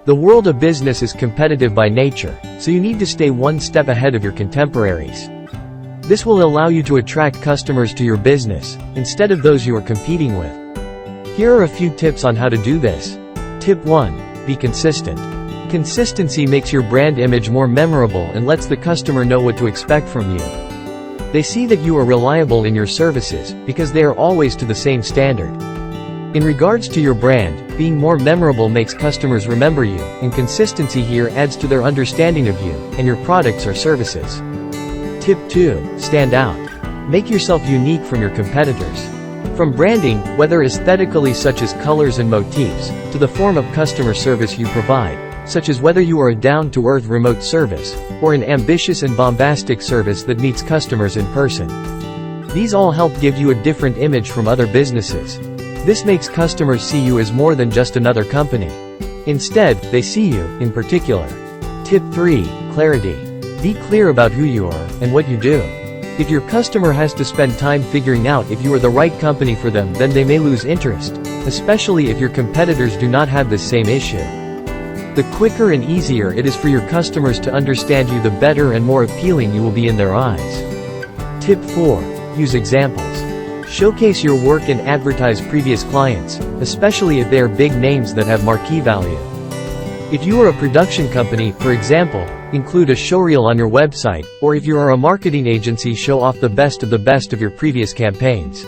The world of business is competitive by nature, so you need to stay one step ahead of your contemporaries. This will allow you to attract customers to your business, instead of those you are competing with. Here are a few tips on how to do this. Tip 1. Be consistent. Consistency makes your brand image more memorable and lets the customer know what to expect from you. They see that you are reliable in your services, because they are always to the same standard. In regards to your brand, being more memorable makes customers remember you, and consistency here adds to their understanding of you, and your products or services. Tip 2. Stand out. Make yourself unique from your competitors. From branding, whether aesthetically such as colors and motifs, to the form of customer service you provide, such as whether you are a down-to-earth remote service, or an ambitious and bombastic service that meets customers in person. These all help give you a different image from other businesses. This makes customers see you as more than just another company. Instead, they see you, in particular. Tip 3. Clarity. Be clear about who you are, and what you do. If your customer has to spend time figuring out if you are the right company for them, then they may lose interest, especially if your competitors do not have this same issue. The quicker and easier it is for your customers to understand you, the better and more appealing you will be in their eyes. Tip 4. Use examples. Showcase your work and advertise previous clients, especially if they are big names that have marquee value. If you are a production company, for example, include a showreel on your website, or if you are a marketing agency, show off the best of your previous campaigns.